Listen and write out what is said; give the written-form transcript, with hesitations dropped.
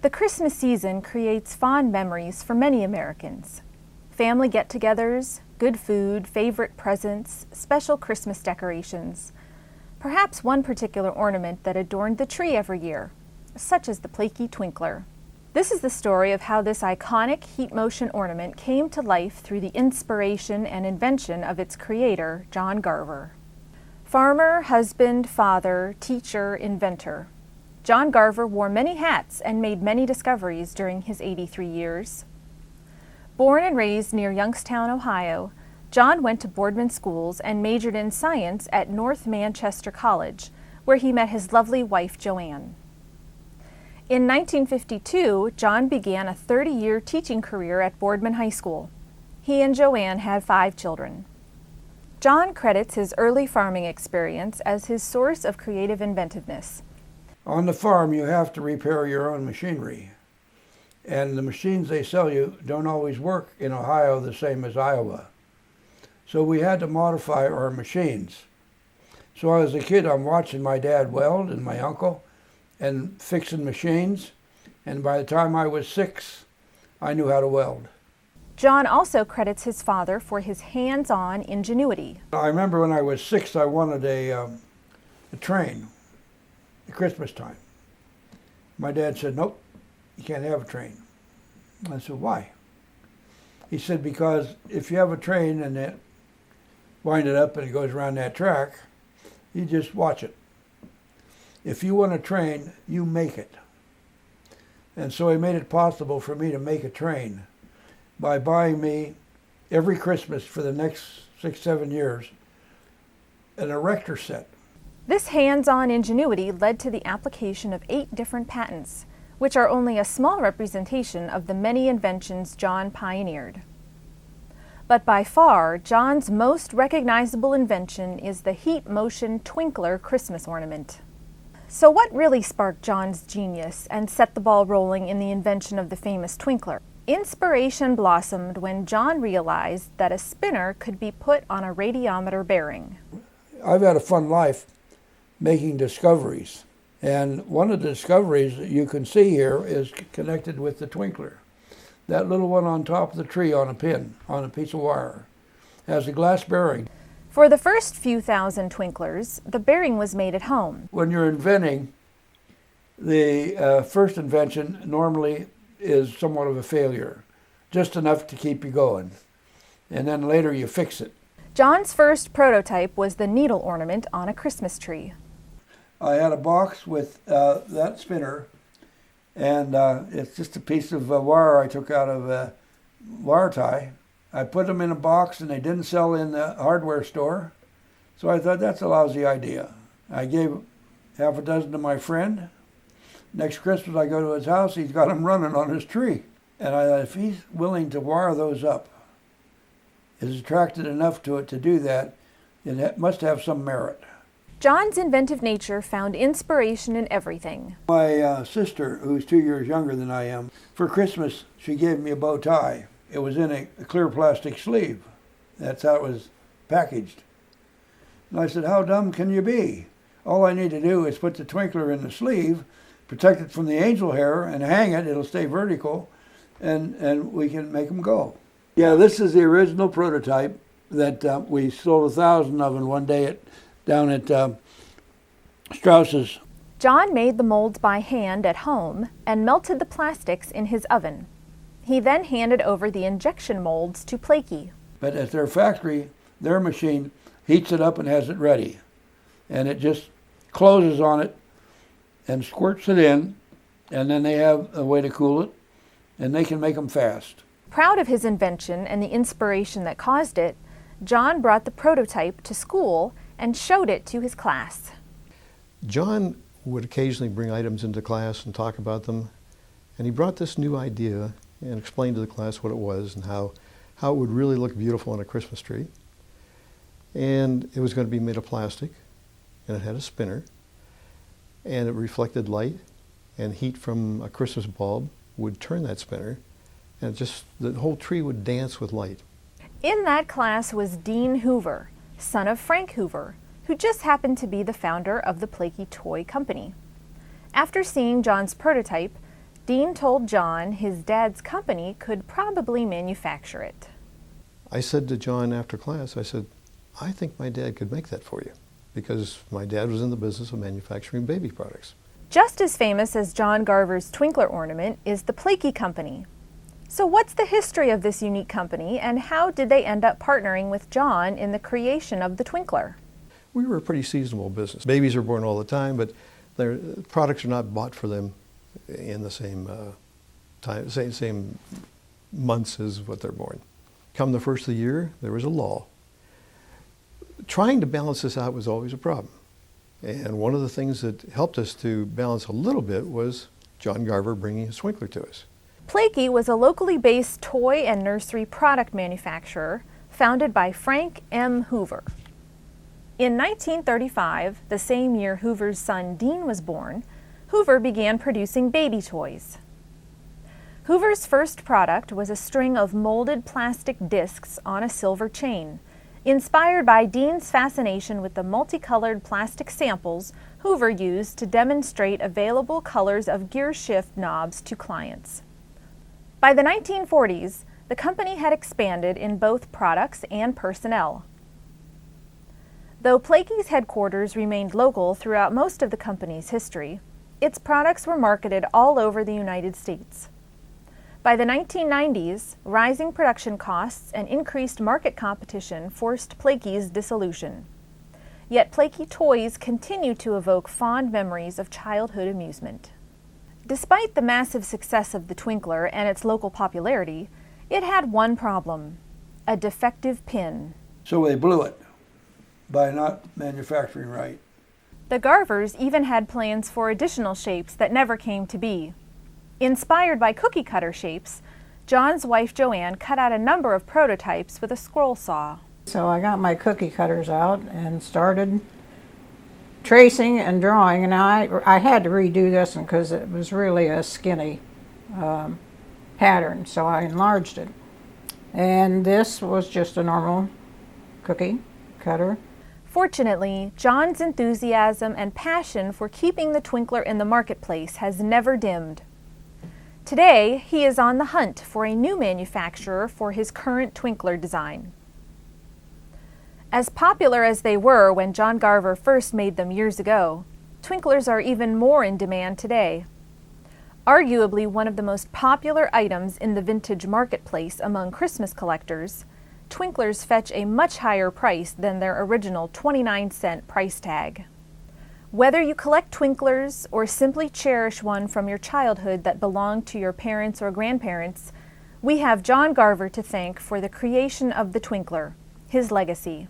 The Christmas season creates fond memories for many Americans. Family get-togethers, good food, favorite presents, special Christmas decorations. Perhaps one particular ornament that adorned the tree every year, such as the Plakie Twinkler. This is the story of how this iconic heat motion ornament came to life through the inspiration and invention of its creator, John Garver. Farmer, husband, father, teacher, inventor. John Garver wore many hats and made many discoveries during his 83 years. Born and raised near Youngstown, Ohio, John went to Boardman schools and majored in science at North Manchester College, where he met his lovely wife, Joanne. In 1952, John began a 30-year teaching career at Boardman High School. He and Joanne had 5 children. John credits his early farming experience as his source of creative inventiveness. On the farm, you have to repair your own machinery. And the machines they sell you don't always work in Ohio the same as Iowa. So we had to modify our machines. So as a kid, I'm watching my dad weld and my uncle and fixing machines. And by the time I was 6, I knew how to weld. John also credits his father for his hands-on ingenuity. I remember when I was 6, I wanted a train at Christmas time. My dad said, "Nope, you can't have a train." I said, "Why?" He said, "Because if you have a train and it wind it up and it goes around that track, you just watch it. If you want a train, you make it." And so he made it possible for me to make a train by buying me every Christmas for the next 6-7 years an erector set. This hands-on ingenuity led to the application of 8 different patents, which are only a small representation of the many inventions John pioneered. But by far, John's most recognizable invention is the heat motion Twinkler Christmas ornament. So what really sparked John's genius and set the ball rolling in the invention of the famous Twinkler? Inspiration blossomed when John realized that a spinner could be put on a radiometer bearing. I've had a fun life making discoveries. And one of the discoveries that you can see here is connected with the Twinkler. That little one on top of the tree on a pin, on a piece of wire, has a glass bearing. For the first few thousand Twinklers, the bearing was made at home. When you're inventing, the first invention normally is somewhat of a failure, just enough to keep you going. And then later you fix it. John's first prototype was the needle ornament on a Christmas tree. I had a box with that spinner, and it's just a piece of wire I took out of a wire tie. I put them in a box and they didn't sell in the hardware store, so I thought that's a lousy idea. I gave half a dozen to my friend. Next Christmas I go to his house, he's got them running on his tree. And I thought, if he's willing to wire those up, is attracted enough to it to do that, it must have some merit. John's inventive nature found inspiration in everything. My sister, who's 2 years younger than I am, for Christmas she gave me a bow tie. It was in a clear plastic sleeve. That's how it was packaged. And I said, "How dumb can you be? All I need to do is put the Twinkler in the sleeve, protect it from the angel hair, and hang it. It'll stay vertical, and we can make them go." Yeah, this is the original prototype that we sold 1,000 of in one day down at Strauss's. John made the molds by hand at home and melted the plastics in his oven. He then handed over the injection molds to Plakie. But at their factory, their machine heats it up and has it ready. And it just closes on it and squirts it in, and then they have a way to cool it, and they can make them fast. Proud of his invention and the inspiration that caused it, John brought the prototype to school and showed it to his class. John would occasionally bring items into class and talk about them, and he brought this new idea and explained to the class what it was and how it would really look beautiful on a Christmas tree. And it was going to be made of plastic, and it had a spinner, and it reflected light, and heat from a Christmas bulb would turn that spinner, and the whole tree would dance with light. In that class was Dean Hoover, son of Frank Hoover, who just happened to be the founder of the Plakie Toy Company. After seeing John's prototype, Dean told John his dad's company could probably manufacture it. I said to John after class, I said, I think my dad could make that for you, because my dad was in the business of manufacturing baby products. Just as famous as John Garver's Twinkler ornament is the Plakie Company. So what's the history of this unique company, and how did they end up partnering with John in the creation of the Twinkler? We were a pretty seasonal business. Babies are born all the time, but their products are not bought for them in the same same months as what they're born. Come the first of the year, there was a lull. Trying to balance this out was always a problem. And one of the things that helped us to balance a little bit was John Garver bringing his Twinkler to us. Plakie was a locally based toy and nursery product manufacturer founded by Frank M. Hoover. In 1935, the same year Hoover's son Dean was born, Hoover began producing baby toys. Hoover's first product was a string of molded plastic discs on a silver chain. Inspired by Dean's fascination with the multicolored plastic samples Hoover used to demonstrate available colors of gear shift knobs to clients. By the 1940s, the company had expanded in both products and personnel. Though Plakie's headquarters remained local throughout most of the company's history, its products were marketed all over the United States. By the 1990s, rising production costs and increased market competition forced Plakie's dissolution. Yet Plakie toys continue to evoke fond memories of childhood amusement. Despite the massive success of the Twinkler and its local popularity, it had one problem: a defective pin. So they blew it by not manufacturing right. The Garvers even had plans for additional shapes that never came to be. Inspired by cookie cutter shapes, John's wife Joanne cut out a number of prototypes with a scroll saw. So I got my cookie cutters out and started tracing and drawing, and I had to redo this one because it was really a skinny pattern, so I enlarged it. And this was just a normal cookie cutter. Fortunately, John's enthusiasm and passion for keeping the Twinkler in the marketplace has never dimmed. Today, he is on the hunt for a new manufacturer for his current Twinkler design. As popular as they were when John Garver first made them years ago, Twinklers are even more in demand today. Arguably one of the most popular items in the vintage marketplace among Christmas collectors, Twinklers fetch a much higher price than their original 29-cent price tag. Whether you collect Twinklers or simply cherish one from your childhood that belonged to your parents or grandparents, we have John Garver to thank for the creation of the Twinkler, his legacy.